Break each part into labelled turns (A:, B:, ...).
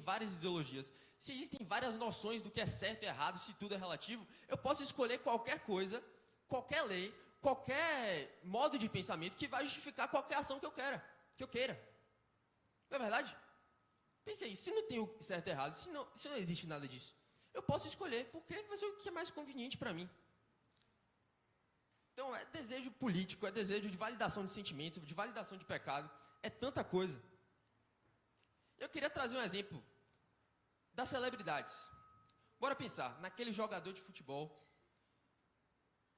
A: várias ideologias, se existem várias noções do que é certo e errado, se tudo é relativo, eu posso escolher qualquer coisa, qualquer lei, qualquer modo de pensamento que vai justificar qualquer ação que eu queira. Não é verdade? Pensei, se não tem o certo e errado, se não existe nada disso, eu posso escolher, porque vai ser o que é mais conveniente para mim. Então, é desejo político, é desejo de validação de sentimento, de validação de pecado, é tanta coisa. Eu queria trazer um exemplo das celebridades. Bora pensar naquele jogador de futebol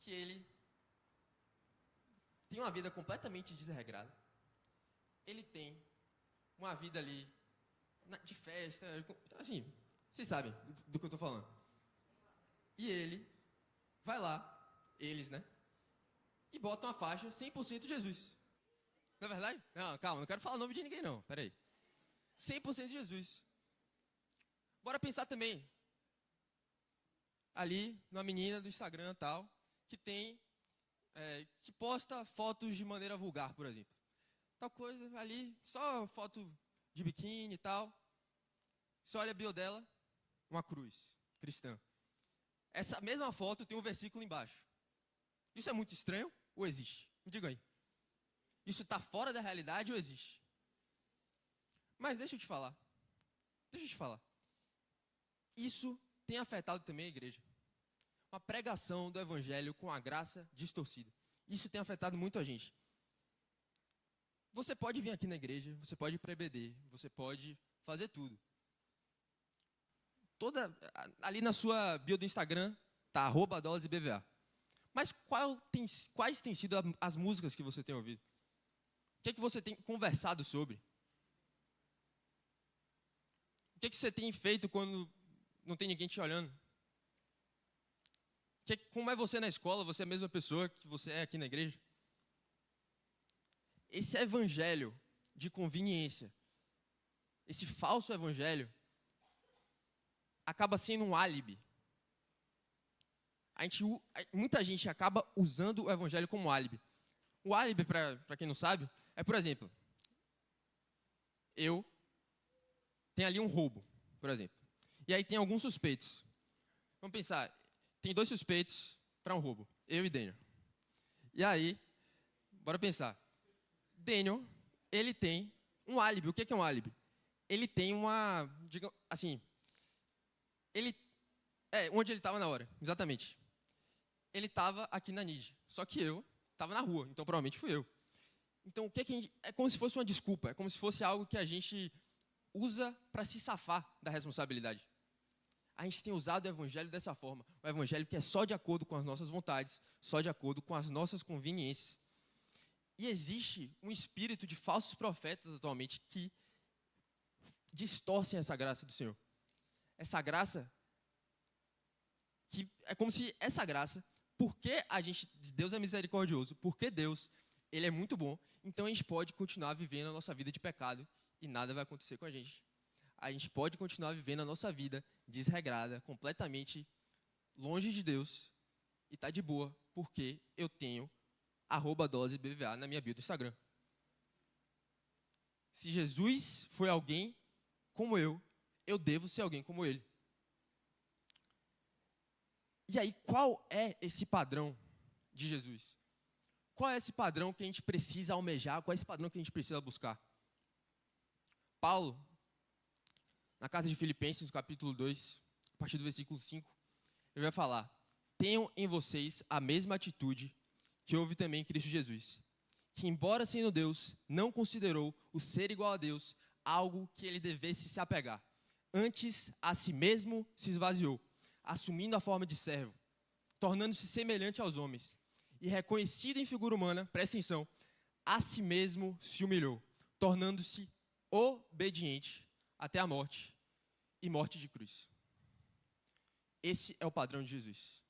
A: que ele tem uma vida completamente desregrada. Ele tem uma vida ali de festa, assim, vocês sabem do que eu estou falando. E ele vai lá, eles, né? E botam a faixa 100% Jesus. Não é verdade? Não, calma, não quero falar o nome de ninguém não, peraí. 100% Jesus. Bora pensar também ali numa menina do Instagram tal, que tem, que posta fotos de maneira vulgar, por exemplo. Tal coisa ali, só foto de biquíni e tal. Você olha a bio dela, uma cruz cristã. Essa mesma foto tem um versículo embaixo. Isso é muito estranho ou existe? Me diga aí. Isso está fora da realidade ou existe? Mas deixa eu te falar. Isso tem afetado também a igreja. Uma pregação do evangelho com a graça distorcida. Isso tem afetado muito a gente. Você pode vir aqui na igreja, você pode ir para EBD, você pode fazer tudo. Ali na sua bio do Instagram, tá @dosebva. Mas quais têm sido as músicas que você tem ouvido? O que é que você tem conversado sobre? O que é que você tem feito quando não tem ninguém te olhando? Como é você na escola? Você é a mesma pessoa que você é aqui na igreja? Esse evangelho de conveniência, esse falso evangelho, acaba sendo um álibi. Muita gente acaba usando o evangelho como álibi. O álibi, para quem não sabe, é, por exemplo, tem ali um roubo, por exemplo. E aí tem alguns suspeitos. Vamos pensar, tem 2 suspeitos para um roubo, eu e Daniel. E aí, bora pensar. Daniel, ele tem um álibi. O que é um álibi? Ele tem uma, digamos assim, onde ele estava na hora, exatamente. Ele estava aqui na NIJ, só que eu estava na rua, então provavelmente fui eu. Então, o que é como se fosse uma desculpa, é como se fosse algo que a gente usa para se safar da responsabilidade. A gente tem usado o evangelho dessa forma, o evangelho que é só de acordo com as nossas vontades, só de acordo com as nossas conveniências. E existe um espírito de falsos profetas atualmente que distorcem essa graça do Senhor. Essa graça, que é como se essa graça, porque Deus é misericordioso, porque Deus, Ele é muito bom, então a gente pode continuar vivendo a nossa vida de pecado e nada vai acontecer com a gente. A gente pode continuar vivendo a nossa vida desregrada, completamente longe de Deus e tá de boa, porque eu tenho @dosebva na minha bio do Instagram. Se Jesus foi alguém como eu devo ser alguém como ele. E aí, qual é esse padrão de Jesus? Qual é esse padrão que a gente precisa almejar? Qual é esse padrão que a gente precisa buscar? Paulo, na carta de Filipenses, no capítulo 2, a partir do versículo 5, ele vai falar: tenham em vocês a mesma atitude que houve também em Cristo Jesus, que, embora sendo Deus, não considerou o ser igual a Deus algo que ele devesse se apegar. Antes, a si mesmo se esvaziou, assumindo a forma de servo, tornando-se semelhante aos homens, e reconhecido em figura humana, presta atenção, a si mesmo se humilhou, tornando-se obediente até a morte, e morte de cruz. Esse é o padrão de Jesus.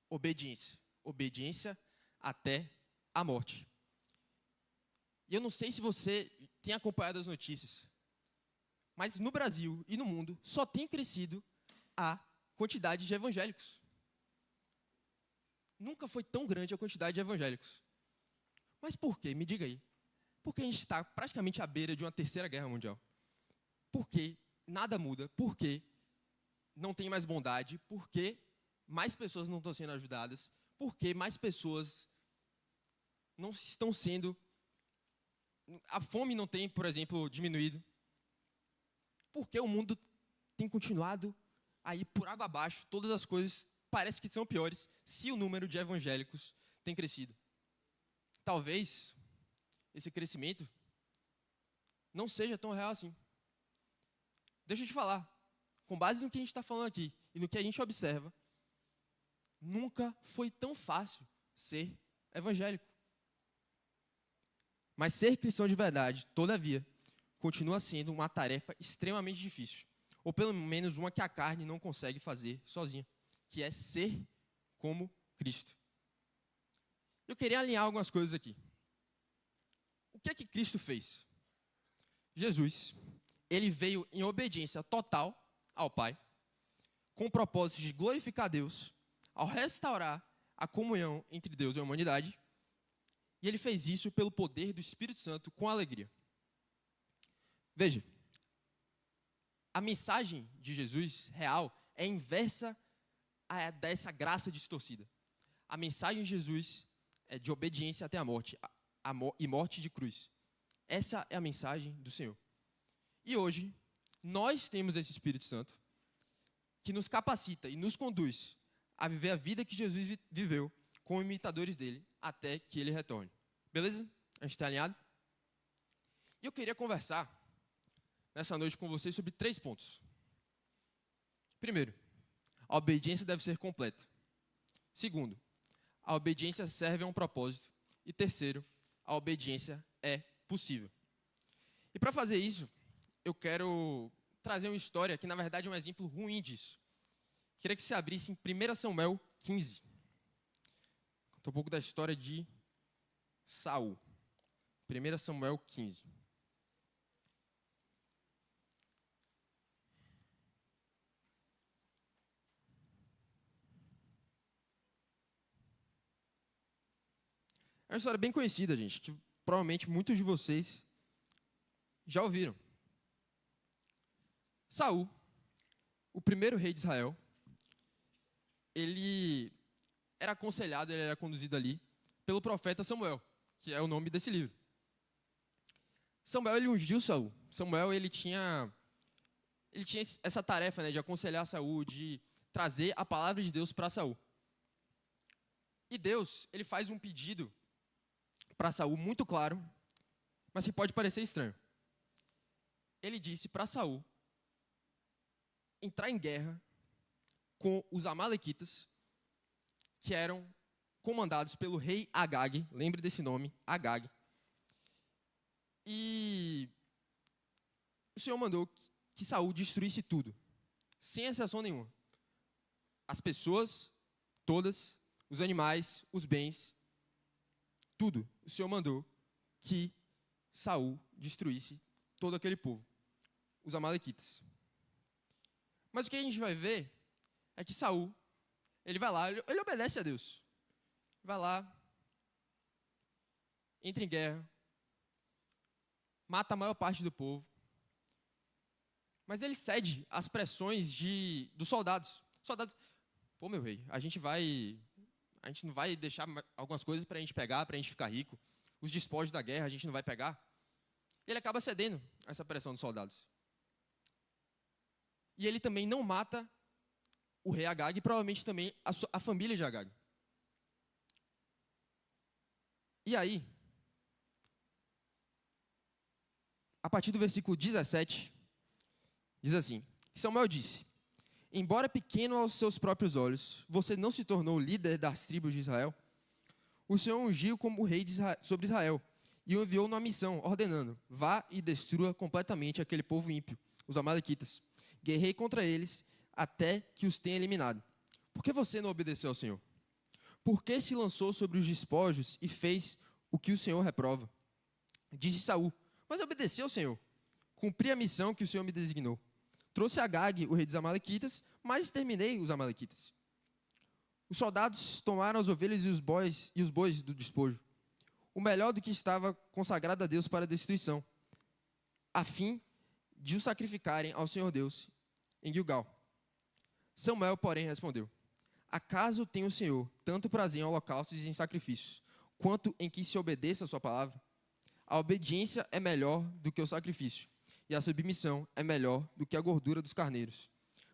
A: Obediência. Obediência até a morte. E eu não sei se você tem acompanhado as notícias, mas no Brasil e no mundo só tem crescido a quantidade de evangélicos. Nunca foi tão grande a quantidade de evangélicos. Mas por quê? Me diga aí. Porque a gente está praticamente à beira de uma 3ª guerra mundial. Porque nada muda. Por quê? Não tem mais bondade. Por quê? Mais pessoas não estão sendo ajudadas. Por quê? Mais pessoas não estão sendo... A fome não tem, por exemplo, diminuído. Por que o mundo tem continuado a ir por água abaixo? Todas as coisas parece que são piores se o número de evangélicos tem crescido. Talvez esse crescimento não seja tão real assim. Deixa eu te falar, com base no que a gente está falando aqui e no que a gente observa, nunca foi tão fácil ser evangélico. Mas ser cristão de verdade, todavia, continua sendo uma tarefa extremamente difícil. Ou pelo menos uma que a carne não consegue fazer sozinha, que é ser como Cristo. Eu queria alinhar algumas coisas aqui. O que é que Cristo fez? Jesus, ele veio em obediência total ao Pai, com o propósito de glorificar Deus, ao restaurar a comunhão entre Deus e a humanidade, e ele fez isso pelo poder do Espírito Santo com alegria. Veja, a mensagem de Jesus real é inversa a dessa graça distorcida. A mensagem de Jesus é de obediência até a morte e morte de cruz. Essa é a mensagem do Senhor. E hoje, nós temos esse Espírito Santo que nos capacita e nos conduz a viver a vida que Jesus viveu como imitadores dele até que ele retorne. Beleza? A gente está alinhado? E eu queria conversar nessa noite com vocês sobre 3 pontos. Primeiro, a obediência deve ser completa. Segundo, a obediência serve a um propósito. E terceiro, a obediência é possível. E para fazer isso, eu quero trazer uma história que, na verdade, é um exemplo ruim disso. Queria que você abrisse em 1 Samuel 15. Conta um pouco da história de Saul. 1 Samuel 15. É uma história bem conhecida, gente, que provavelmente muitos de vocês já ouviram. Saul, o primeiro rei de Israel, ele era aconselhado, ele era conduzido ali pelo profeta Samuel, que é o nome desse livro. Samuel, ele ungiu Saul. Samuel, ele tinha essa tarefa, né, de aconselhar Saul, de trazer a palavra de Deus para Saul. E Deus, ele faz um pedido para Saul muito claro, mas que pode parecer estranho. Ele disse para Saul entrar em guerra com os amalequitas, que eram comandados pelo rei Agag. Lembre desse nome, Agag. E o Senhor mandou que Saul destruísse tudo, sem exceção nenhuma. As pessoas, todas, os animais, os bens, tudo. O Senhor mandou que Saul destruísse todo aquele povo, os amalequitas. Mas o que a gente vai ver é que Saul, ele vai lá, ele obedece a Deus. Vai lá, entra em guerra, mata a maior parte do povo. Mas ele cede às pressões dos soldados. Soldados, pô, meu rei, a gente não vai deixar algumas coisas para a gente pegar, para a gente ficar rico. Os despojos da guerra a gente não vai pegar. Ele acaba cedendo a essa pressão dos soldados. E ele também não mata o rei Agag e provavelmente também a família de Agag. E aí, a partir do versículo 17, diz assim: Samuel disse: embora pequeno aos seus próprios olhos, você não se tornou líder das tribos de Israel? O Senhor ungiu como rei sobre Israel e o enviou numa missão, ordenando: vá e destrua completamente aquele povo ímpio, os amalequitas. Guerrei contra eles até que os tenha eliminado. Por que você não obedeceu ao Senhor? Por que se lançou sobre os despojos e fez o que o Senhor reprova? Disse Saul: mas obedeci ao Senhor. Cumpri a missão que o Senhor me designou. Trouxe Agag, o rei dos amalequitas, mas exterminei os amalequitas. Os soldados tomaram as ovelhas e os bois do despojo, o melhor do que estava consagrado a Deus para a destruição, a fim de o sacrificarem ao Senhor Deus em Gilgal. Samuel, porém, respondeu: acaso tem o Senhor tanto prazer em holocaustos e em sacrifícios, quanto em que se obedeça a sua palavra? A obediência é melhor do que o sacrifício, e a submissão é melhor do que a gordura dos carneiros.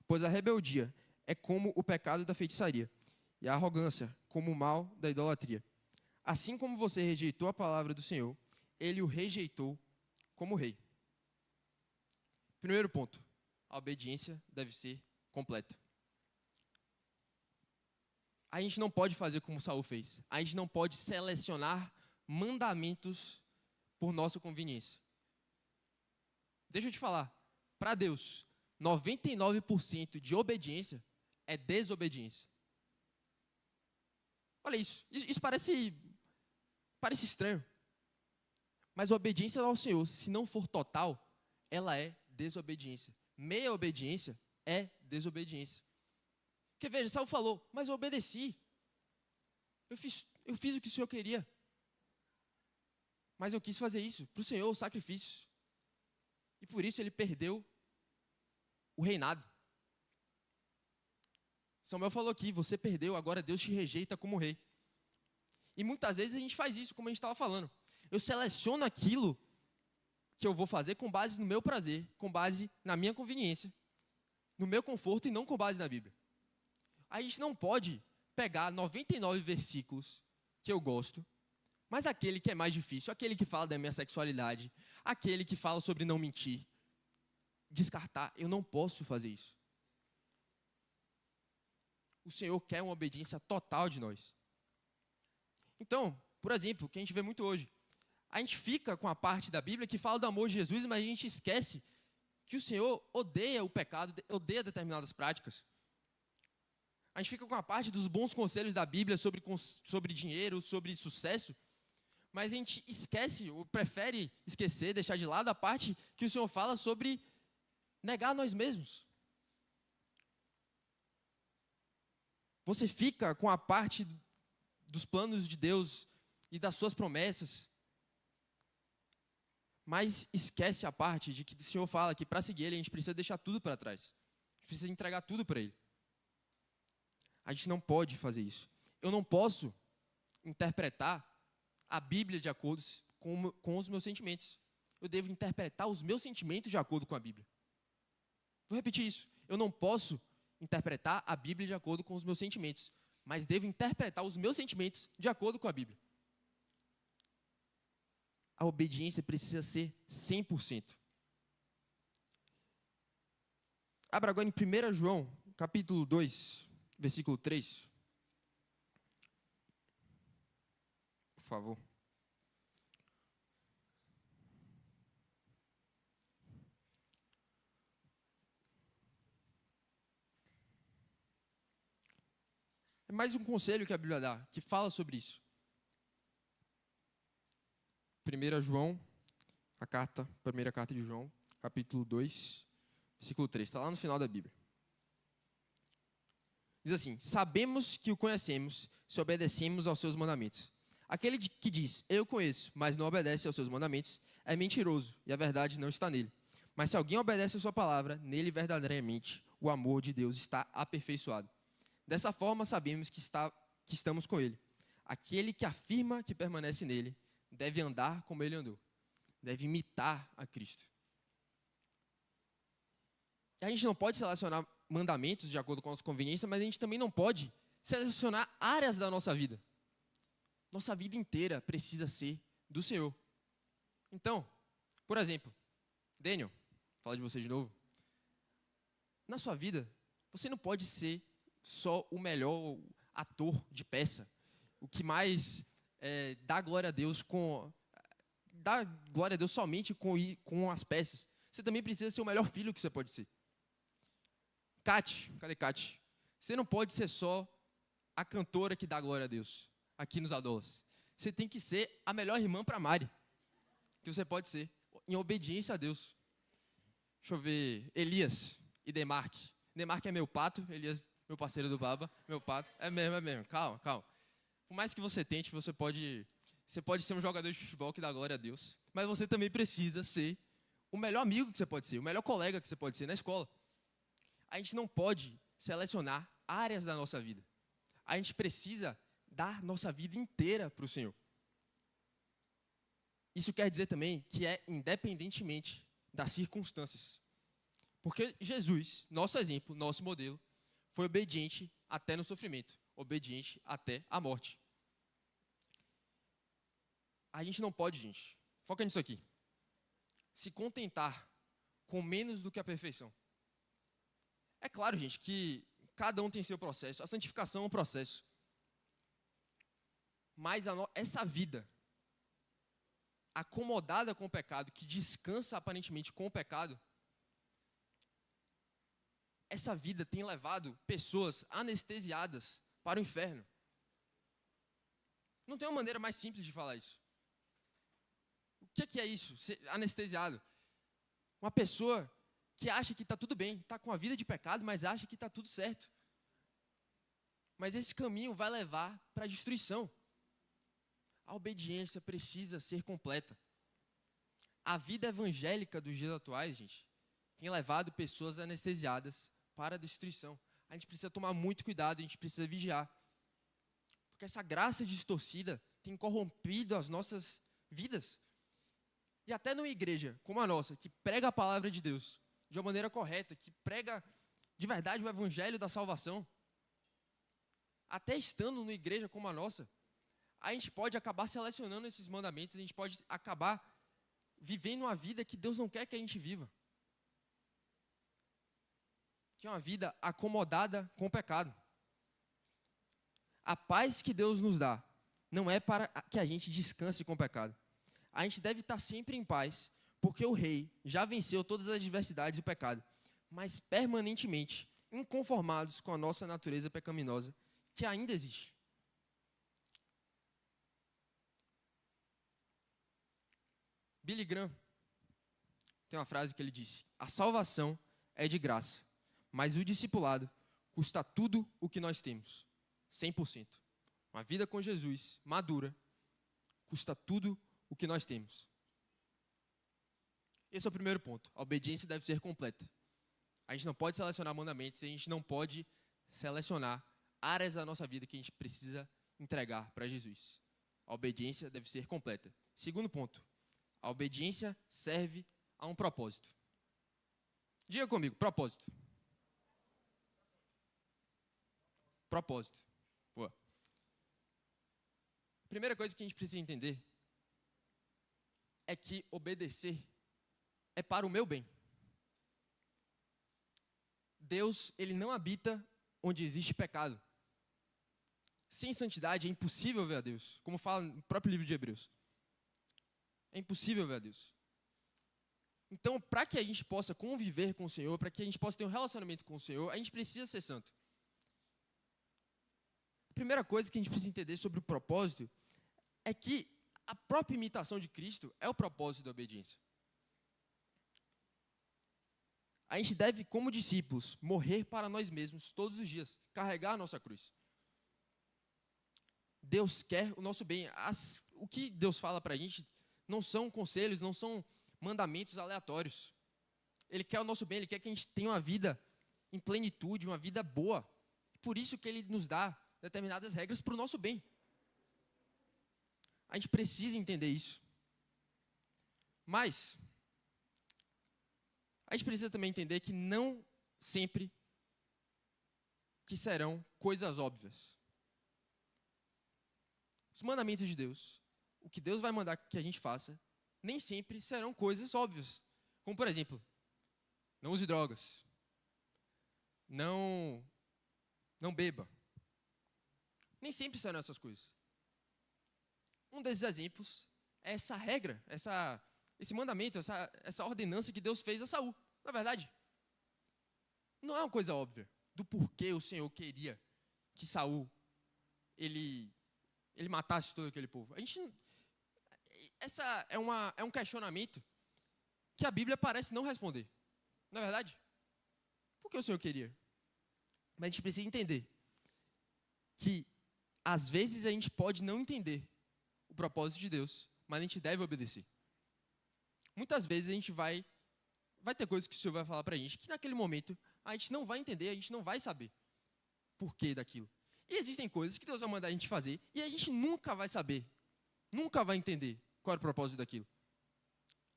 A: Pois a rebeldia é como o pecado da feitiçaria, e a arrogância como o mal da idolatria. Assim como você rejeitou a palavra do Senhor, ele o rejeitou como rei. Primeiro ponto, a obediência deve ser completa. A gente não pode fazer como Saul fez. A gente não pode selecionar mandamentos por nossa conveniência. Deixa eu te falar, para Deus, 99% de obediência é desobediência. Olha isso, isso parece estranho. Mas a obediência ao Senhor, se não for total, ela é desobediência. Meia obediência é desobediência. Porque veja, Saul falou, mas eu obedeci. Eu fiz o que o Senhor queria. Mas eu quis fazer isso para o Senhor, o sacrifício. E por isso ele perdeu o reinado. Samuel falou aqui, você perdeu, agora Deus te rejeita como rei. E muitas vezes a gente faz isso, como a gente estava falando. Eu seleciono aquilo que eu vou fazer com base no meu prazer, com base na minha conveniência, no meu conforto e não com base na Bíblia. A gente não pode pegar 99 versículos que eu gosto, mas aquele que é mais difícil, aquele que fala da minha sexualidade, aquele que fala sobre não mentir, descartar. Eu não posso fazer isso. O Senhor quer uma obediência total de nós. Então, por exemplo, o que a gente vê muito hoje, a gente fica com a parte da Bíblia que fala do amor de Jesus, mas a gente esquece que o Senhor odeia o pecado, odeia determinadas práticas. A gente fica com a parte dos bons conselhos da Bíblia sobre dinheiro, sobre sucesso, mas a gente esquece, ou prefere esquecer, deixar de lado a parte que o Senhor fala sobre negar nós mesmos. Você fica com a parte dos planos de Deus e das suas promessas, mas esquece a parte de que o Senhor fala que para seguir Ele a gente precisa deixar tudo para trás. A gente precisa entregar tudo para Ele. A gente não pode fazer isso. Eu não posso interpretar a Bíblia de acordo com os meus sentimentos. Eu devo interpretar os meus sentimentos de acordo com a Bíblia. Vou repetir isso. Eu não posso interpretar a Bíblia de acordo com os meus sentimentos, mas devo interpretar os meus sentimentos de acordo com a Bíblia. A obediência precisa ser 100%. Abra agora em 1 João, capítulo 2, versículo 3. Por favor. É mais um conselho que a Bíblia dá, que fala sobre isso. 1 João, primeira carta de João, capítulo 2, versículo 3. Está lá no final da Bíblia. Diz assim: sabemos que o conhecemos se obedecemos aos seus mandamentos. Aquele que diz, eu conheço, mas não obedece aos seus mandamentos, é mentiroso, e a verdade não está nele. Mas se alguém obedece a sua palavra, nele verdadeiramente o amor de Deus está aperfeiçoado. Dessa forma sabemos que estamos com ele. Aquele que afirma que permanece nele, deve andar como ele andou. Deve imitar a Cristo. E a gente não pode selecionar mandamentos de acordo com a nossa conveniência, mas a gente também não pode selecionar áreas da nossa vida. Nossa vida inteira precisa ser do Senhor. Então, por exemplo, Daniel, fala de você de novo. Na sua vida, você não pode ser só o melhor ator de peça, o que mais dá glória a Deus somente com as peças. Você também precisa ser o melhor filho que você pode ser. Kate, cadê Kate? Você não pode ser só a cantora que dá glória a Deus aqui nos Adolas. Você tem que ser a melhor irmã para Mari que você pode ser, em obediência a Deus. Deixa eu ver, Elias e Demarque. Demarque é meu pato, Elias, meu parceiro do Baba, meu pato. É mesmo. Calma. Por mais que você tente, você pode ser um jogador de futebol que dá glória a Deus. Mas você também precisa ser o melhor amigo que você pode ser, o melhor colega que você pode ser na escola. A gente não pode selecionar áreas da nossa vida. A gente precisa dar nossa vida inteira para o Senhor. Isso quer dizer também que é independentemente das circunstâncias. Porque Jesus, nosso exemplo, nosso modelo, foi obediente até no sofrimento, obediente até a morte. A gente não pode, gente, foca nisso aqui, se contentar com menos do que a perfeição. É claro, gente, que cada um tem seu processo, a santificação é um processo. Mas essa vida acomodada com o pecado, que descansa aparentemente com o pecado, essa vida tem levado pessoas anestesiadas para o inferno. Não tem uma maneira mais simples de falar isso. O que é isso? Ser anestesiado. Uma pessoa que acha que está tudo bem, está com a vida de pecado, mas acha que está tudo certo. Mas esse caminho vai levar para a destruição. A obediência precisa ser completa. A vida evangélica dos dias atuais, gente, tem levado pessoas anestesiadas para a destruição. A gente precisa tomar muito cuidado, a gente precisa vigiar. Porque essa graça distorcida tem corrompido as nossas vidas. E até numa igreja como a nossa, que prega a palavra de Deus de uma maneira correta, que prega de verdade o evangelho da salvação, até estando numa igreja como a nossa, a gente pode acabar selecionando esses mandamentos, a gente pode acabar vivendo uma vida que Deus não quer que a gente viva. Que é uma vida acomodada com o pecado. A paz que Deus nos dá não é para que a gente descanse com o pecado. A gente deve estar sempre em paz, porque o Rei já venceu todas as adversidades do pecado, mas permanentemente inconformados com a nossa natureza pecaminosa, que ainda existe. Billy Graham tem uma frase que ele disse: a salvação é de graça, mas o discipulado custa tudo o que nós temos, 100%. Uma vida com Jesus, madura, custa tudo o que nós temos. Esse é o primeiro ponto. A obediência deve ser completa. A gente não pode selecionar mandamentos, a gente não pode selecionar áreas da nossa vida que a gente precisa entregar para Jesus. A obediência deve ser completa. Segundo ponto. A obediência serve a um propósito. Diga comigo, propósito. Propósito. Boa. A primeira coisa que a gente precisa entender é que obedecer é para o meu bem. Deus, ele não habita onde existe pecado. Sem santidade é impossível ver a Deus, como fala no próprio livro de Hebreus. É impossível ver a Deus. Então, para que a gente possa conviver com o Senhor, para que a gente possa ter um relacionamento com o Senhor, a gente precisa ser santo. A primeira coisa que a gente precisa entender sobre o propósito é que a própria imitação de Cristo é o propósito da obediência. A gente deve, como discípulos, morrer para nós mesmos todos os dias, carregar a nossa cruz. Deus quer o nosso bem. O que Deus fala para a gente não são conselhos, não são mandamentos aleatórios. Ele quer o nosso bem, Ele quer que a gente tenha uma vida em plenitude, uma vida boa. Por isso que Ele nos dá determinadas regras para o nosso bem. A gente precisa entender isso. Mas a gente precisa também entender que não sempre que serão coisas óbvias. Os mandamentos de Deus, o que Deus vai mandar que a gente faça, nem sempre serão coisas óbvias. Como, por exemplo, não use drogas, não beba. Nem sempre serão essas coisas. Um desses exemplos é essa regra, esse mandamento, essa ordenança que Deus fez a Saul. Na verdade, não é uma coisa óbvia do porquê o Senhor queria que Saul ele matasse todo aquele povo. Essa é um questionamento que a Bíblia parece não responder. Na verdade, por que o Senhor queria? Mas a gente precisa entender que às vezes a gente pode não entender o propósito de Deus, mas a gente deve obedecer. Muitas vezes a gente vai vai ter coisas que o Senhor vai falar para a gente que naquele momento a gente não vai entender, a gente não vai saber porquê daquilo. E existem coisas que Deus vai mandar a gente fazer e a gente nunca vai saber, nunca vai entender qual era o propósito daquilo.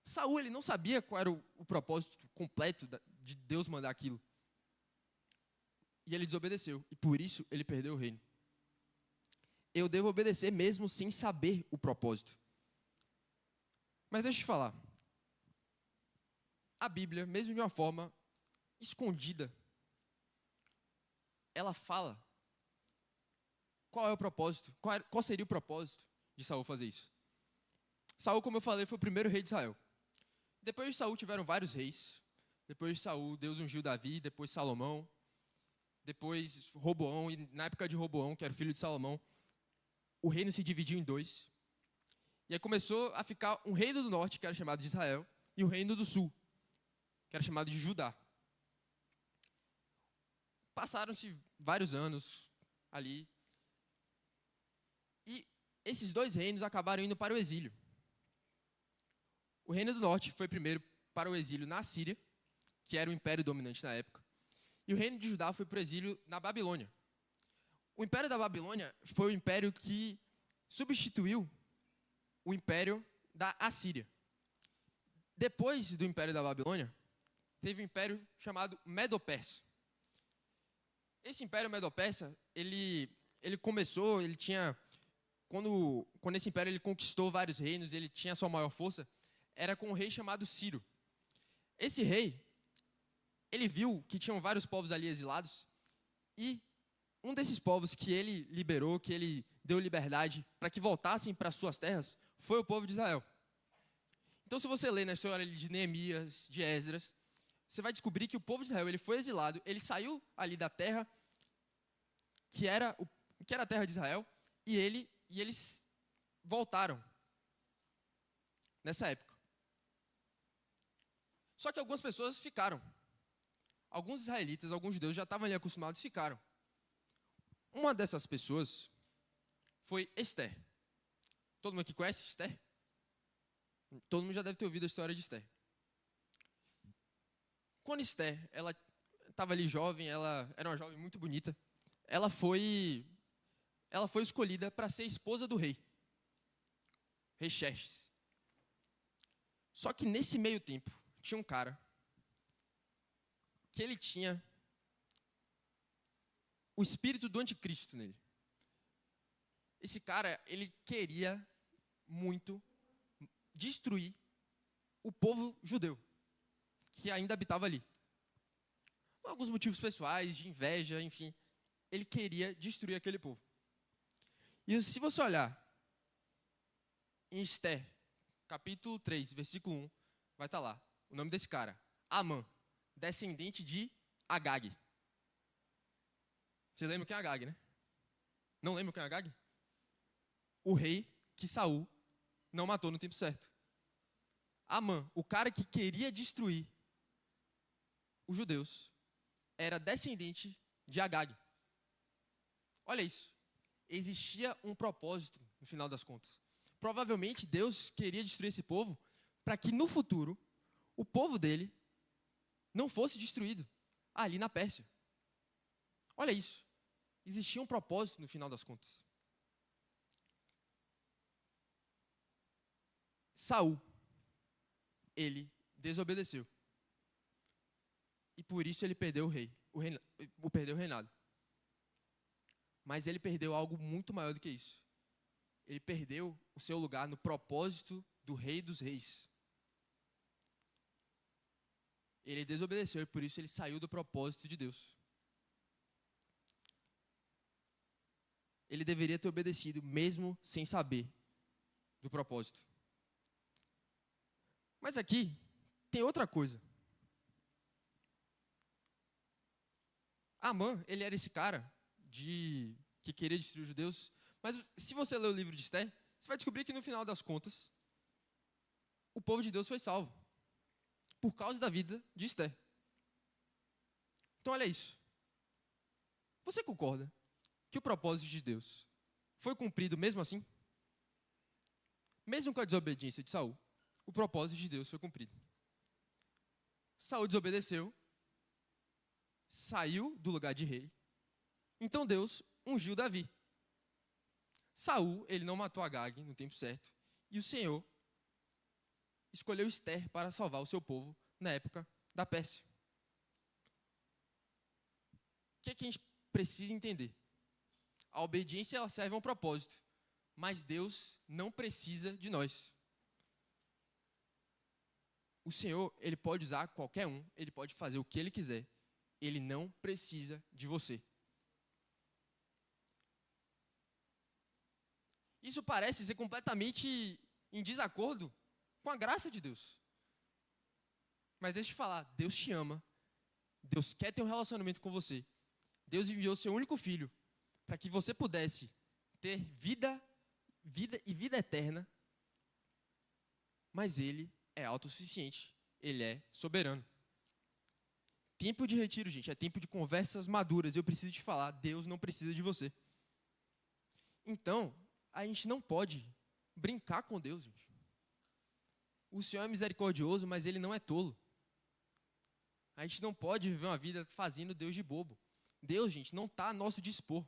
A: Saul, ele não sabia qual era o propósito completo de Deus mandar aquilo. E ele desobedeceu, e por isso ele perdeu o reino. Eu devo obedecer mesmo sem saber o propósito. Mas deixa eu te falar. A Bíblia, mesmo de uma forma escondida, ela fala qual é o propósito, qual seria o propósito de Saul fazer isso. Saul, como eu falei, foi o primeiro rei de Israel. Depois de Saul tiveram vários reis. Depois de Saul, Deus ungiu Davi, depois Salomão, depois Roboão, e na época de Roboão, que era o filho de Salomão, o reino se dividiu em dois. E aí começou a ficar um reino do norte, que era chamado de Israel, e o reino do sul, que era chamado de Judá. Passaram-se vários anos ali, e esses dois reinos acabaram indo para o exílio. O reino do norte foi primeiro para o exílio na Síria, que era o império dominante na época, e o reino de Judá foi para o exílio na Babilônia. O império da Babilônia foi o império que substituiu o império da Assíria. Depois do império da Babilônia, teve um império chamado Medo-Persa. Esse império Medo-Persa, ele começou, ele tinha... Quando esse império ele conquistou vários reinos, ele tinha a sua maior força, era com um rei chamado Ciro. Esse rei, ele viu que tinham vários povos ali exilados, e um desses povos que ele liberou, que ele deu liberdade para que voltassem para suas terras, foi o povo de Israel. Então, se você ler na história de Neemias, de Esdras, você vai descobrir que o povo de Israel ele foi exilado, ele saiu ali da terra que era a terra de Israel, e eles voltaram nessa época. Só que algumas pessoas ficaram. Alguns israelitas, alguns judeus já estavam ali acostumados e ficaram. Uma dessas pessoas foi Esther. Todo mundo aqui conhece Esther? Todo mundo já deve ter ouvido a história de Esther. Quando Esther, ela estava ali jovem, ela era uma jovem muito bonita, ela foi escolhida para ser esposa do rei Xerxes. Só que nesse meio tempo, tinha um cara que ele tinha o espírito do anticristo nele. Esse cara, ele queria muito destruir o povo judeu, que ainda habitava ali. Por alguns motivos pessoais, de inveja, enfim, ele queria destruir aquele povo. E se você olhar em Esther, capítulo 3, versículo 1, vai estar lá o nome desse cara, Amã, descendente de Agag. Você lembra quem é Agag, né? Não lembra quem é Agag? O rei que Saul não matou no tempo certo. Amã, o cara que queria destruir os judeus, era descendente de Agag. Olha isso. Existia um propósito no final das contas. Provavelmente Deus queria destruir esse povo para que no futuro o povo dele não fosse destruído ali na Pérsia. Olha isso. Existia um propósito no final das contas. Saul, ele desobedeceu. E por isso ele perdeu perdeu o reinado. Mas ele perdeu algo muito maior do que isso. Ele perdeu o seu lugar no propósito do Rei dos Reis. Ele desobedeceu e por isso ele saiu do propósito de Deus. Ele deveria ter obedecido mesmo sem saber do propósito. Mas aqui tem outra coisa. Amã, ele era esse cara que queria destruir os judeus, mas se você ler o livro de Esther, você vai descobrir que no final das contas, o povo de Deus foi salvo, por causa da vida de Esther. Então olha isso. Você concorda que o propósito de Deus foi cumprido mesmo assim? Mesmo com a desobediência de Saul, o propósito de Deus foi cumprido. Saul desobedeceu, saiu do lugar de rei. Então Deus ungiu Davi. Saul, ele não matou Agag no tempo certo. E o Senhor escolheu Ester para salvar o seu povo na época da Pérsia. O que é que a gente precisa entender? A obediência, ela serve a um propósito, mas Deus não precisa de nós. O Senhor, ele pode usar qualquer um, ele pode fazer o que ele quiser. Ele não precisa de você. Isso parece ser completamente em desacordo com a graça de Deus. Mas deixa eu te falar, Deus te ama. Deus quer ter um relacionamento com você. Deus enviou seu único filho para que você pudesse ter vida e vida eterna. Mas ele é autossuficiente. Ele é soberano. Tempo de retiro, gente, é tempo de conversas maduras. Eu preciso te falar, Deus não precisa de você. Então, a gente não pode brincar com Deus, gente. O Senhor é misericordioso, mas Ele não é tolo. A gente não pode viver uma vida fazendo Deus de bobo. Deus, gente, não está a nosso dispor.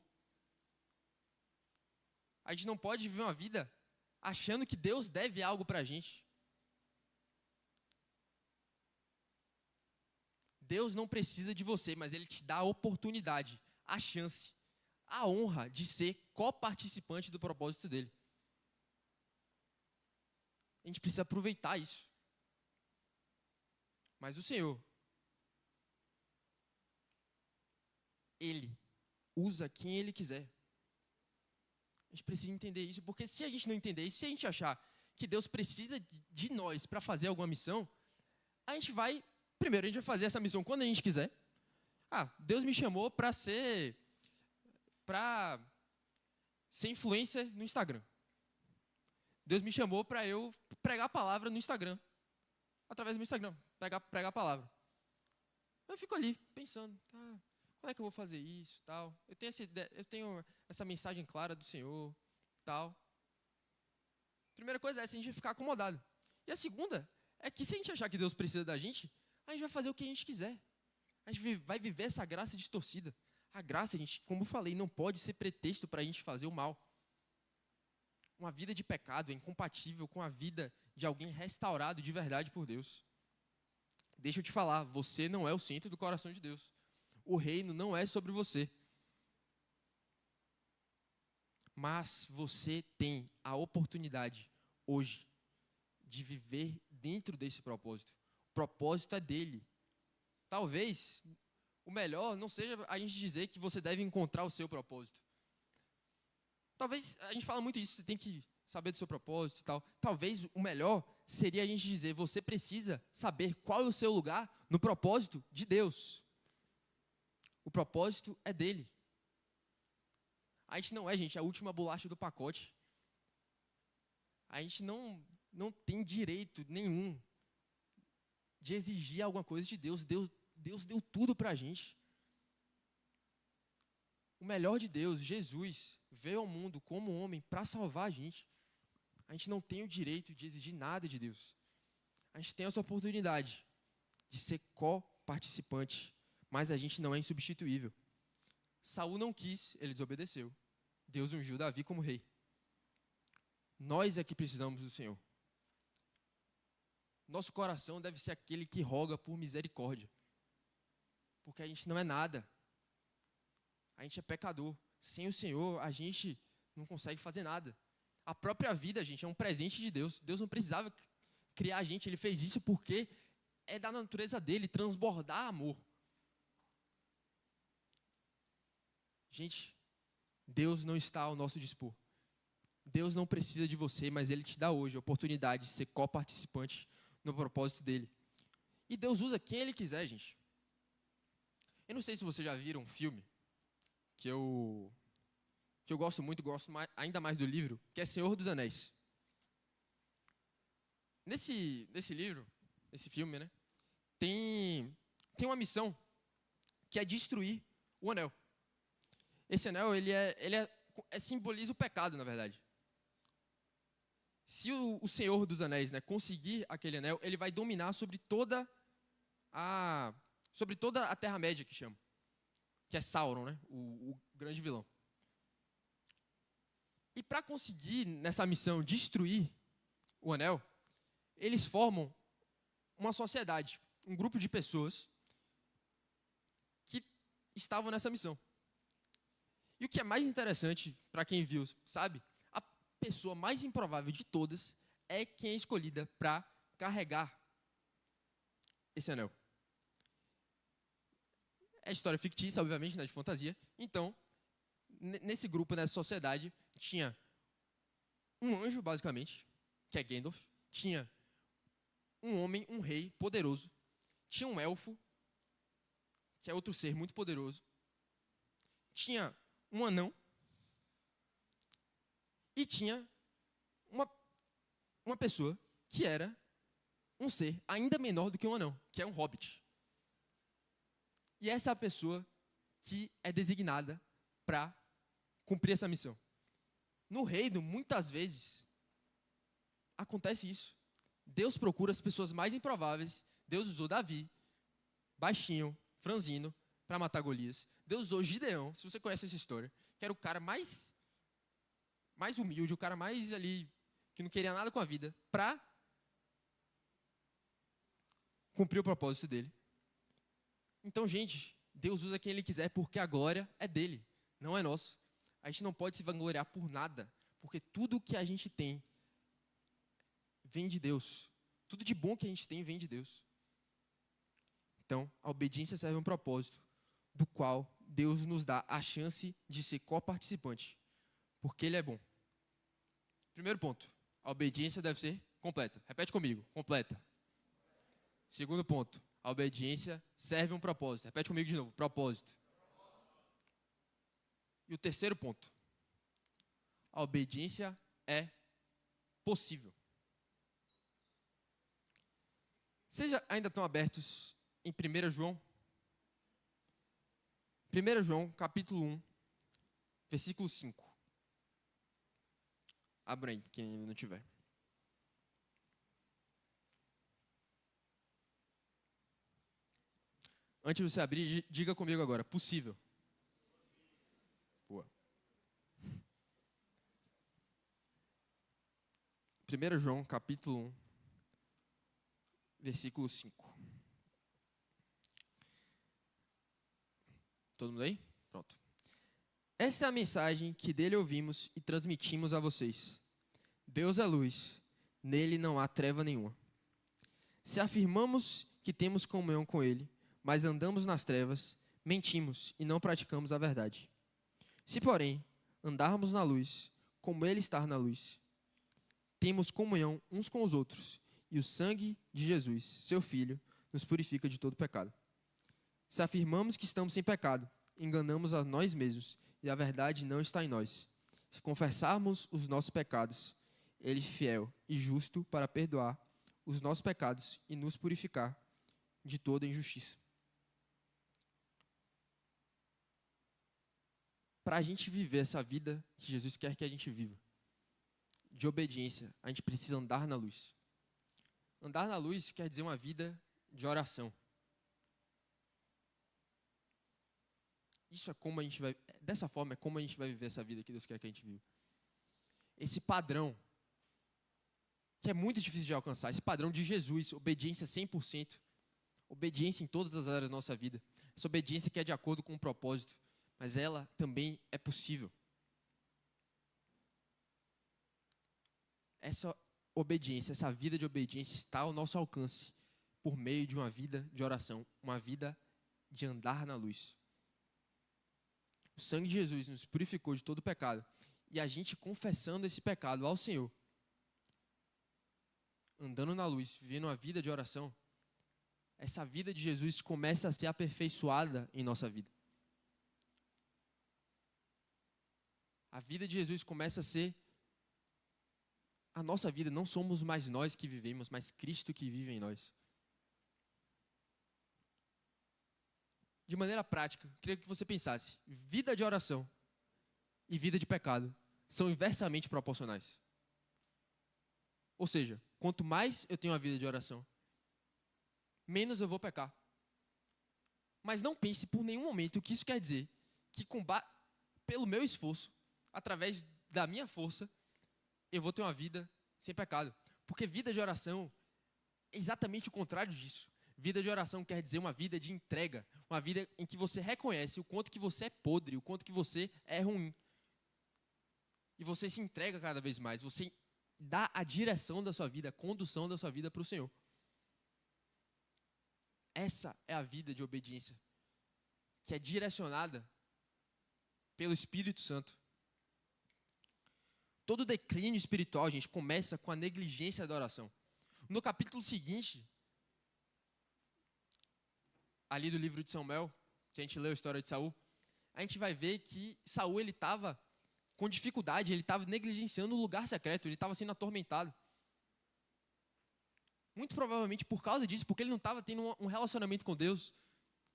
A: A gente não pode viver uma vida achando que Deus deve algo para a gente. Deus não precisa de você, mas Ele te dá a oportunidade, a chance, a honra de ser coparticipante do propósito dEle. A gente precisa aproveitar isso. Mas o Senhor, Ele usa quem Ele quiser. A gente precisa entender isso, porque se a gente não entender isso, se a gente achar que Deus precisa de nós para fazer alguma missão, a gente vai fazer essa missão quando a gente quiser. Deus me chamou para ser influencer no Instagram. Deus me chamou para eu pregar a palavra no Instagram. Através do meu Instagram, pregar a palavra. Eu fico ali, pensando, como é que eu vou fazer isso, tal. Eu tenho essa mensagem clara do Senhor, tal. Primeira coisa é a gente ficar acomodado. E a segunda é que se a gente achar que Deus precisa da gente, a gente vai fazer o que a gente quiser. A gente vai viver essa graça distorcida. A graça, gente, como eu falei, não pode ser pretexto para a gente fazer o mal. Uma vida de pecado é incompatível com a vida de alguém restaurado de verdade por Deus. Deixa eu te falar, você não é o centro do coração de Deus. O reino não é sobre você. Mas você tem a oportunidade hoje de viver dentro desse propósito. O propósito é dele. Talvez o melhor não seja a gente dizer que você deve encontrar o seu propósito. Talvez, a gente fala muito isso, você tem que saber do seu propósito e tal. Talvez o melhor seria a gente dizer, você precisa saber qual é o seu lugar no propósito de Deus. O propósito é dele. A gente não é, gente, a última bolacha do pacote. A gente não tem direito nenhum de exigir alguma coisa de Deus. Deus deu tudo para a gente. O melhor de Deus, Jesus, veio ao mundo como homem para salvar a gente. A gente não tem o direito de exigir nada de Deus. A gente tem essa oportunidade de ser co-participante, mas a gente não é insubstituível. Saul não quis, ele desobedeceu. Deus ungiu Davi como rei. Nós é que precisamos do Senhor. Nosso coração deve ser aquele que roga por misericórdia. Porque a gente não é nada. A gente é pecador. Sem o Senhor, a gente não consegue fazer nada. A própria vida, gente, é um presente de Deus. Deus não precisava criar a gente. Ele fez isso porque é da natureza dele transbordar amor. Gente, Deus não está ao nosso dispor. Deus não precisa de você, mas Ele te dá hoje a oportunidade de ser co-participante no propósito dEle. E Deus usa quem Ele quiser, gente. Eu não sei se vocês já viram um filme que eu gosto muito, ainda mais do livro, que é Senhor dos Anéis. Nesse livro, nesse filme, né, tem uma missão que é destruir o anel. Esse anel, ele simboliza o pecado, na verdade. Se o Senhor dos Anéis, né, conseguir aquele anel, ele vai dominar sobre toda sobre toda a Terra-média, que chama, que é Sauron, né? O grande vilão. E para conseguir, nessa missão, destruir o anel, eles formam uma sociedade, um grupo de pessoas que estavam nessa missão. E o que é mais interessante, para quem viu, sabe? A pessoa mais improvável de todas é quem é escolhida para carregar esse anel. É história fictícia, obviamente, né, de fantasia. Então, nesse grupo, nessa sociedade, tinha um anjo, basicamente, que é Gandalf. Tinha um homem, um rei poderoso. Tinha um elfo, que é outro ser muito poderoso. Tinha um anão. E tinha uma pessoa que era um ser ainda menor do que um anão, que é um hobbit. E essa é a pessoa que é designada para cumprir essa missão. No reino, muitas vezes, acontece isso. Deus procura as pessoas mais improváveis. Deus usou Davi, baixinho, franzino, para matar Golias. Deus usou Gideão, se você conhece essa história, que era o cara mais humilde, o cara mais ali, que não queria nada com a vida, para cumprir o propósito dele. Então, gente, Deus usa quem Ele quiser, porque a glória é dele, não é nossa. A gente não pode se vangloriar por nada, porque tudo que a gente tem vem de Deus. Tudo de bom que a gente tem vem de Deus. Então, a obediência serve a um propósito, do qual Deus nos dá a chance de ser coparticipante, porque Ele é bom. Primeiro ponto, a obediência deve ser completa. Repete comigo, completa. Segundo ponto, a obediência serve a um propósito. Repete comigo de novo, propósito. E o terceiro ponto, a obediência é possível. Vocês ainda estão abertos em 1 João? 1 João, capítulo 1, versículo 5. Abra aí, quem ainda não tiver. Antes de você abrir, diga comigo agora, possível. Boa. 1 João, capítulo 1, versículo 5. Todo mundo aí? Pronto. Esta é a mensagem que dele ouvimos e transmitimos a vocês. Deus é luz, nele não há treva nenhuma. Se afirmamos que temos comunhão com ele, mas andamos nas trevas, mentimos e não praticamos a verdade. Se, porém, andarmos na luz, como ele está na luz, temos comunhão uns com os outros, e o sangue de Jesus, seu Filho, nos purifica de todo pecado. Se afirmamos que estamos sem pecado, enganamos a nós mesmos, e a verdade não está em nós. Se confessarmos os nossos pecados, ele é fiel e justo para perdoar os nossos pecados e nos purificar de toda injustiça. Para a gente viver essa vida que Jesus quer que a gente viva, de obediência, a gente precisa andar na luz. Andar na luz quer dizer uma vida de oração. Isso é como a gente vai, dessa forma é como a gente vai viver essa vida que Deus quer que a gente viva. Esse padrão, que é muito difícil de alcançar, esse padrão de Jesus, obediência 100%, obediência em todas as áreas da nossa vida, essa obediência que é de acordo com o propósito, mas ela também é possível. Essa obediência, essa vida de obediência está ao nosso alcance por meio de uma vida de oração, uma vida de andar na luz. O sangue de Jesus nos purificou de todo pecado e a gente confessando esse pecado ao Senhor, andando na luz, vivendo uma vida de oração, essa vida de Jesus começa a ser aperfeiçoada em nossa vida. A vida de Jesus começa a ser a nossa vida. Não somos mais nós que vivemos, mas Cristo que vive em nós. De maneira prática, queria que você pensasse, vida de oração e vida de pecado são inversamente proporcionais. Ou seja, quanto mais eu tenho a vida de oração, menos eu vou pecar. Mas não pense por nenhum momento que isso quer dizer que pelo meu esforço, através da minha força, eu vou ter uma vida sem pecado. Porque vida de oração é exatamente o contrário disso. Vida de oração quer dizer uma vida de entrega, uma vida em que você reconhece o quanto que você é podre, o quanto que você é ruim. E você se entrega cada vez mais, você dá a direção da sua vida, a condução da sua vida para o Senhor. Essa é a vida de obediência, que é direcionada pelo Espírito Santo. Todo declínio espiritual, gente, começa com a negligência da oração. No capítulo seguinte, ali do livro de Samuel, que a gente leu a história de Saul, a gente vai ver que Saul ele estava com dificuldade, ele estava negligenciando o lugar secreto, ele estava sendo atormentado. Muito provavelmente por causa disso, porque ele não estava tendo um relacionamento com Deus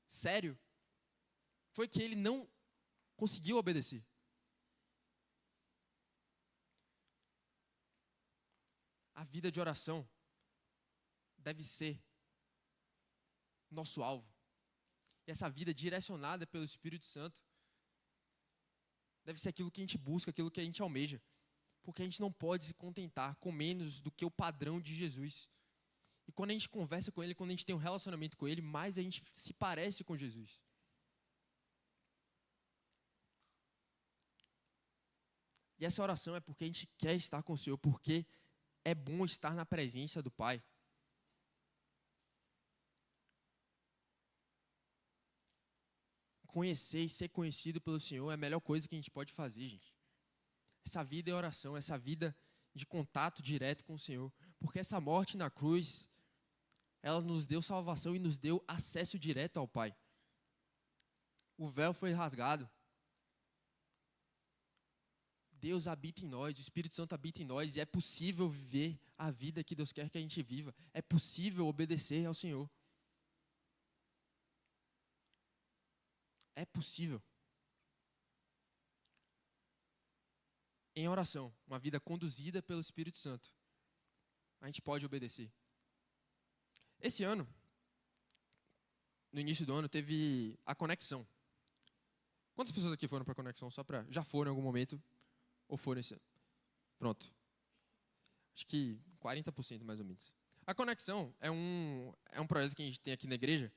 A: sério, foi que ele não conseguiu obedecer. A vida de oração deve ser nosso alvo. E essa vida direcionada pelo Espírito Santo deve ser aquilo que a gente busca, aquilo que a gente almeja. Porque a gente não pode se contentar com menos do que o padrão de Jesus. E quando a gente conversa com Ele, quando a gente tem um relacionamento com Ele, mais a gente se parece com Jesus. E essa oração é porque a gente quer estar com o Senhor, porque é bom estar na presença do Pai. Conhecer e ser conhecido pelo Senhor é a melhor coisa que a gente pode fazer, gente. Essa vida é oração, essa vida de contato direto com o Senhor. Porque essa morte na cruz, ela nos deu salvação e nos deu acesso direto ao Pai. O véu foi rasgado. Deus habita em nós, o Espírito Santo habita em nós e é possível viver a vida que Deus quer que a gente viva. É possível obedecer ao Senhor. É possível. Em oração, uma vida conduzida pelo Espírito Santo, a gente pode obedecer. Esse ano, no início do ano, teve a Conexão. Quantas pessoas aqui foram para a Conexão? Já foram em algum momento? Ou foram esse ano? Pronto. Acho que 40% mais ou menos. A Conexão é um projeto que a gente tem aqui na igreja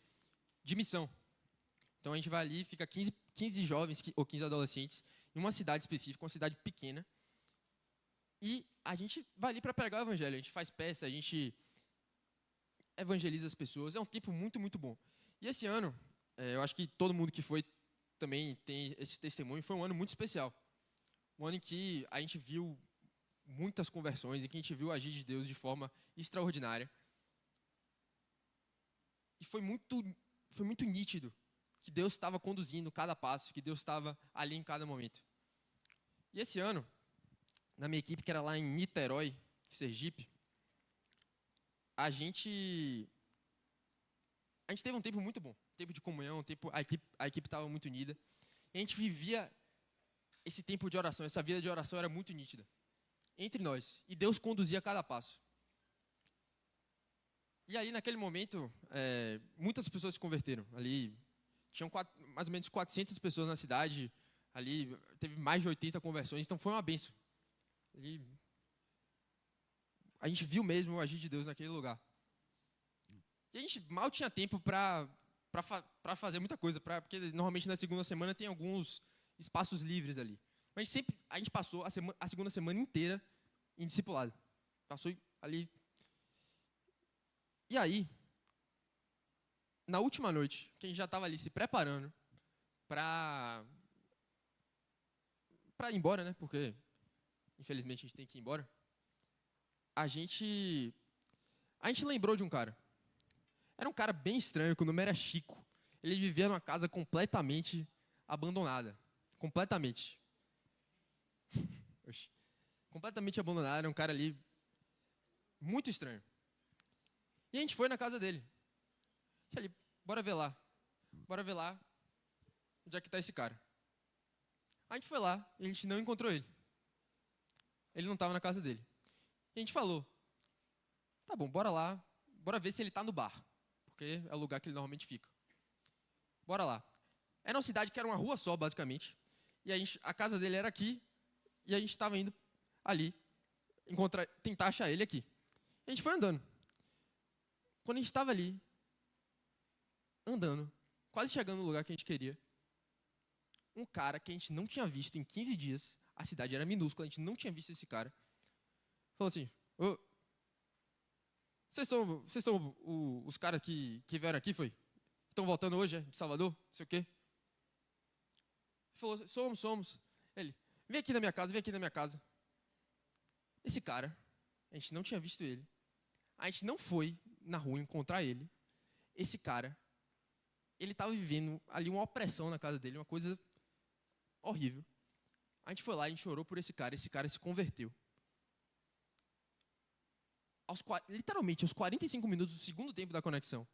A: de missão. Então a gente vai ali, fica 15 jovens ou 15 adolescentes em uma cidade específica, uma cidade pequena. E a gente vai ali para pregar o evangelho. A gente faz peça, a gente evangeliza as pessoas. É um tempo muito, muito bom. E esse ano, eu acho que todo mundo que foi também tem esse testemunho, foi um ano muito especial. Um ano em que a gente viu muitas conversões, em que a gente viu o agir de Deus de forma extraordinária. E foi muito nítido que Deus estava conduzindo cada passo, que Deus estava ali em cada momento. E esse ano, na minha equipe, que era lá em Niterói, Sergipe, a gente teve um tempo muito bom, tempo de comunhão, a equipe estava muito unida. E a gente vivia esse tempo de oração, essa vida de oração era muito nítida entre nós. E Deus conduzia cada passo. E aí, naquele momento, muitas pessoas se converteram. Ali, tinham mais ou menos 400 pessoas na cidade. Ali, teve mais de 80 conversões. Então, foi uma bênção. E a gente viu mesmo o agir de Deus naquele lugar. E a gente mal tinha tempo para fazer muita coisa. Porque, normalmente, na segunda semana, tem alguns espaços livres ali. Mas a gente passou a segunda semana inteira em discipulado. Passou ali. E aí, na última noite, que a gente já estava ali se preparando para ir embora, né? Porque, infelizmente, a gente tem que ir embora. A gente lembrou de um cara. Era um cara bem estranho, que o nome era Chico. Ele vivia numa casa completamente abandonada. Completamente. Completamente abandonado. Era um cara ali muito estranho. E a gente foi na casa dele. Ali, bora ver lá. Bora ver lá onde é que está esse cara. A gente foi lá e a gente não encontrou ele. Ele não estava na casa dele. E a gente falou, tá bom, bora lá. Bora ver se ele está no bar. Porque é o lugar que ele normalmente fica. bora lá. Era uma cidade que era uma rua só, basicamente. E a casa dele era aqui. E a gente estava indo ali, tentar achar ele aqui. A gente foi andando. Quando a gente estava ali, andando, quase chegando no lugar que a gente queria, um cara que a gente não tinha visto em 15 dias, a cidade era minúscula, a gente não tinha visto esse cara, falou assim: ô, vocês são os caras que vieram aqui, foi? Estão voltando hoje, de Salvador? Não sei o quê. Ele falou: somos. Ele: vem aqui na minha casa. Esse cara, a gente não tinha visto ele. A gente não foi na rua encontrar ele. Esse cara, ele estava vivendo ali uma opressão na casa dele, uma coisa horrível. A gente foi lá, a gente orou por esse cara se converteu. Literalmente, aos 45 minutos do segundo tempo da conexão,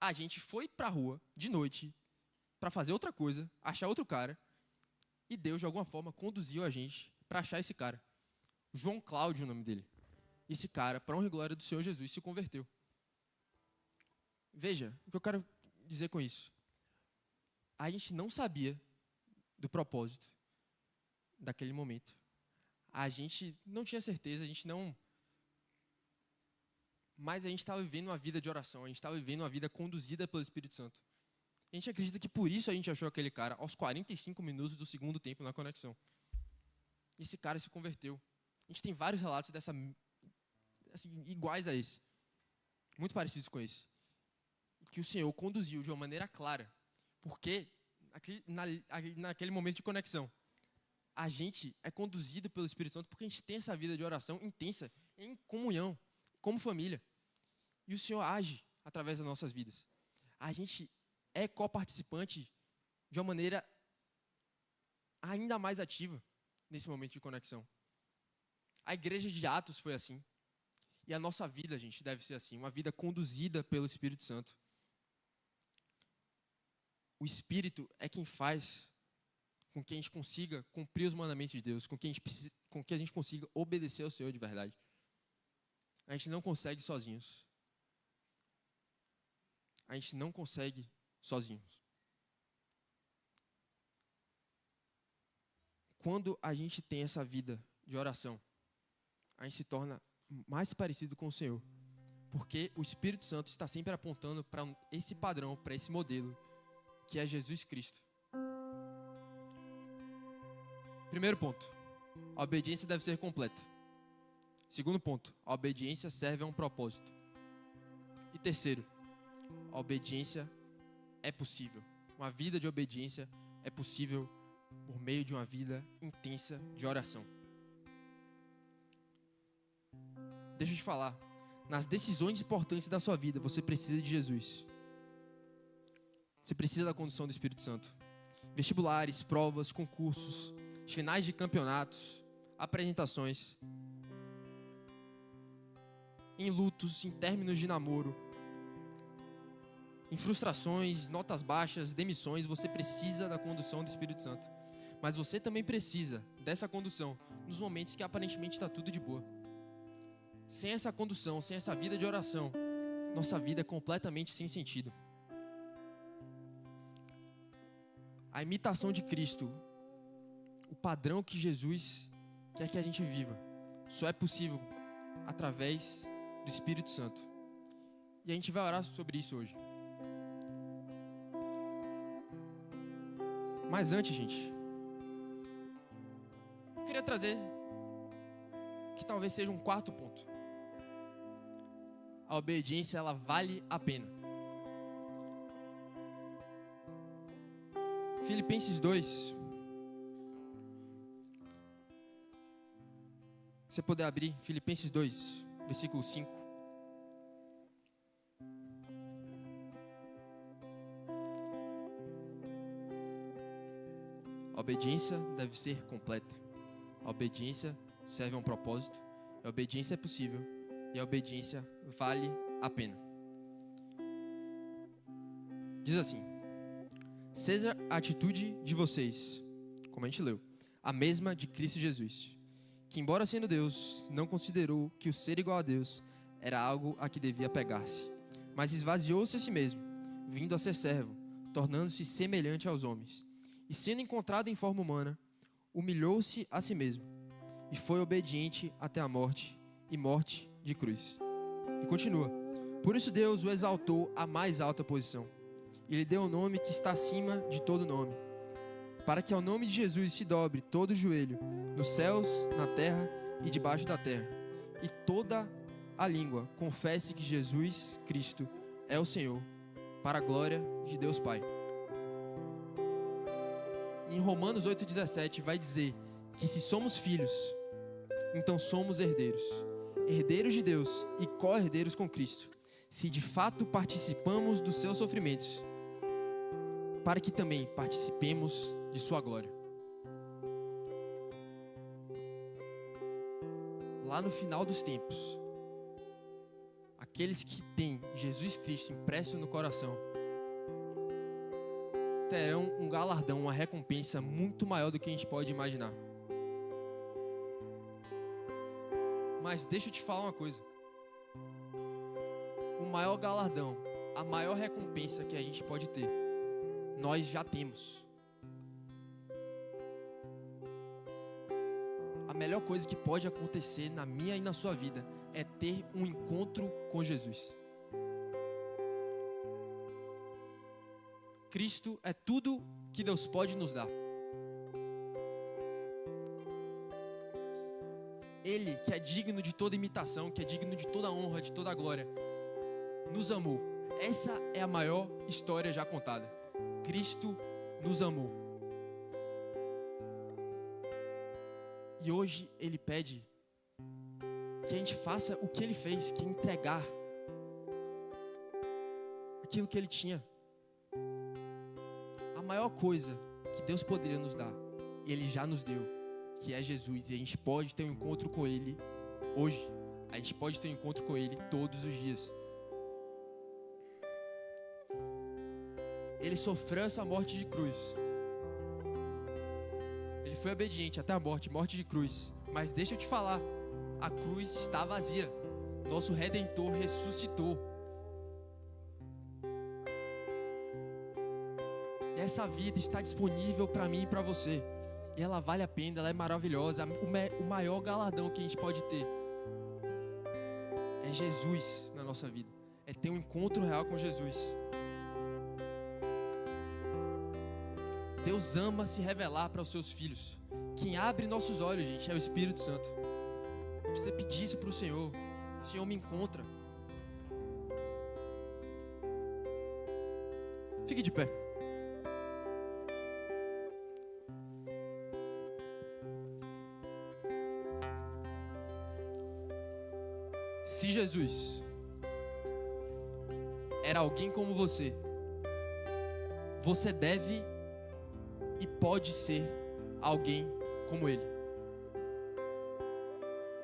A: a gente foi pra rua, de noite, para fazer outra coisa, achar outro cara, e Deus, de alguma forma, conduziu a gente para achar esse cara. João Cláudio, o nome dele. Esse cara, para honra e glória do Senhor Jesus, se converteu. Veja, o que eu quero dizer com isso. A gente não sabia do propósito daquele momento. A gente não tinha certeza, mas a gente estava vivendo uma vida de oração, a gente estava vivendo uma vida conduzida pelo Espírito Santo. A gente acredita que por isso a gente achou aquele cara aos 45 minutos do segundo tempo na conexão. Esse cara se converteu. A gente tem vários relatos iguais a esse, muito parecidos com esse, que o Senhor conduziu de uma maneira clara, porque naquele momento de conexão, a gente é conduzido pelo Espírito Santo porque a gente tem essa vida de oração intensa, em comunhão, como família. E o Senhor age através das nossas vidas. A gente é coparticipante de uma maneira ainda mais ativa nesse momento de conexão. A igreja de Atos foi assim. E a nossa vida, gente, deve ser assim. Uma vida conduzida pelo Espírito Santo. O Espírito é quem faz com que a gente consiga cumprir os mandamentos de Deus, com que a gente consiga obedecer ao Senhor de verdade. A gente não consegue sozinhos. A gente não consegue sozinhos. Quando a gente tem essa vida de oração, a gente se torna mais parecido com o Senhor. Porque o Espírito Santo está sempre apontando para esse padrão, para esse modelo, que é Jesus Cristo. Primeiro ponto, a obediência deve ser completa. Segundo ponto, a obediência serve a um propósito. E terceiro, a obediência é possível. Uma vida de obediência é possível por meio de uma vida intensa de oração. Deixa eu te falar, nas decisões importantes da sua vida, você precisa de Jesus. Você precisa da condução do Espírito Santo. Vestibulares, provas, concursos, finais de campeonatos, apresentações, em lutos, em términos de namoro, em frustrações, notas baixas, demissões, você precisa da condução do Espírito Santo. Mas você também precisa dessa condução nos momentos que aparentemente está tudo de boa. Sem essa condução, sem essa vida de oração, nossa vida é completamente sem sentido. A imitação de Cristo, o padrão que Jesus quer que a gente viva, só é possível através do Espírito Santo. E a gente vai orar sobre isso hoje. Mas antes, gente, eu queria trazer que talvez seja um quarto ponto. A obediência, ela vale a pena. Filipenses 2. Se você puder abrir, Filipenses 2, versículo 5. A obediência deve ser completa. A obediência serve a um propósito. A obediência é possível. E a obediência vale a pena. Diz assim: seja a atitude de vocês, como a gente leu, a mesma de Cristo Jesus, que embora sendo Deus, não considerou que o ser igual a Deus era algo a que devia pegar-se, mas esvaziou-se a si mesmo, vindo a ser servo, tornando-se semelhante aos homens. E sendo encontrado em forma humana, humilhou-se a si mesmo, e foi obediente até a morte, e morte de cruz. E continua. Por isso Deus o exaltou à mais alta posição, e lhe deu o nome que está acima de todo nome, para que ao nome de Jesus se dobre todo o joelho, nos céus, na terra e debaixo da terra, e toda a língua confesse que Jesus Cristo é o Senhor, para a glória de Deus Pai. Em Romanos 8,17 vai dizer que se somos filhos, então somos herdeiros, herdeiros de Deus e co-herdeiros com Cristo, se de fato participamos dos seus sofrimentos, para que também participemos de sua glória. Lá no final dos tempos, aqueles que têm Jesus Cristo impresso no coração terão um galardão, uma recompensa muito maior do que a gente pode imaginar. Mas deixa eu te falar uma coisa. O maior galardão, a maior recompensa que a gente pode ter, nós já temos. A melhor coisa que pode acontecer na minha e na sua vida é ter um encontro com Jesus. Cristo é tudo que Deus pode nos dar. Ele, que é digno de toda imitação, que é digno de toda honra, de toda glória, nos amou. Essa é a maior história já contada. Cristo nos amou. E hoje Ele pede que a gente faça o que Ele fez, que é entregar aquilo que Ele tinha. A maior coisa que Deus poderia nos dar, Ele já nos deu, que é Jesus. E a gente pode ter um encontro com Ele hoje. A gente pode ter um encontro com Ele todos os dias. Ele sofreu essa morte de cruz. Ele foi obediente até a morte de cruz. Mas deixa eu te falar, a cruz está vazia. Nosso Redentor ressuscitou. E essa vida está disponível para mim e para você. E ela vale a pena, ela é maravilhosa. O maior galardão que a gente pode ter é Jesus na nossa vida. É ter um encontro real com Jesus. Deus ama se revelar para os seus filhos. Quem abre nossos olhos, gente, é o Espírito Santo. Você pedir isso para o Senhor. Senhor, me encontra. Fique de pé. Se Jesus era alguém como você, você deve e pode ser alguém como Ele.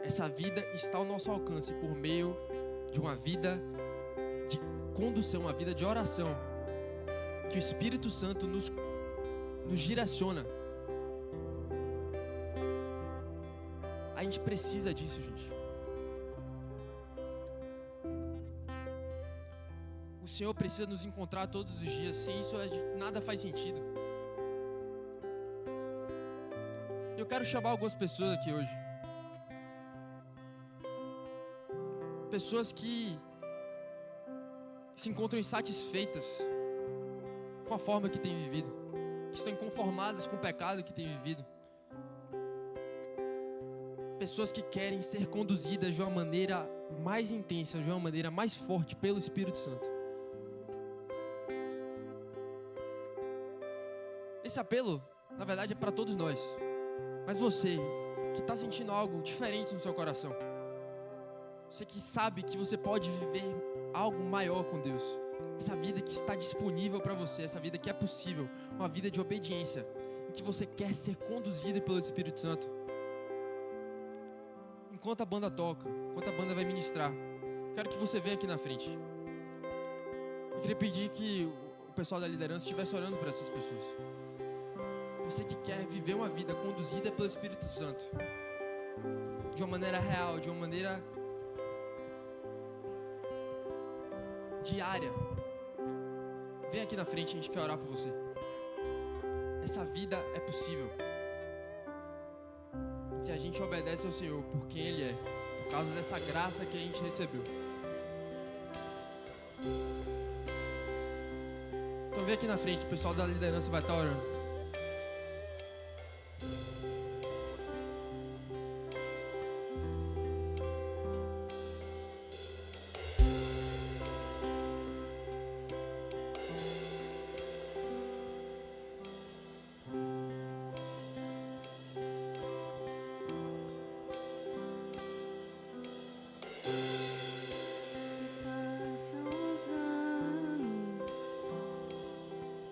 A: Essa vida está ao nosso alcance por meio de uma vida de condução, uma vida de oração, que o Espírito Santo nos direciona. A gente precisa disso, gente. O Senhor precisa nos encontrar todos os dias. Sem isso, nada faz sentido. Eu quero chamar algumas pessoas aqui hoje. Pessoas que se encontram insatisfeitas com a forma que têm vivido, que estão inconformadas com o pecado que têm vivido. Pessoas que querem ser conduzidas de uma maneira mais intensa, de uma maneira mais forte pelo Espírito Santo. Esse apelo, na verdade, é para todos nós. Mas você, que está sentindo algo diferente no seu coração, você que sabe que você pode viver algo maior com Deus, essa vida que está disponível para você, essa vida que é possível, uma vida de obediência, em que você quer ser conduzido pelo Espírito Santo. Enquanto a banda toca, enquanto a banda vai ministrar, quero que você venha aqui na frente. Eu queria pedir que o pessoal da liderança estivesse orando por essas pessoas. Você que quer viver uma vida conduzida pelo Espírito Santo, de uma maneira real, de uma maneira diária, vem aqui na frente, a gente quer orar por você. Essa vida é possível. Que a gente obedece ao Senhor por quem Ele é, por causa dessa graça que a gente recebeu. Então vem aqui na frente, o pessoal da liderança vai estar orando.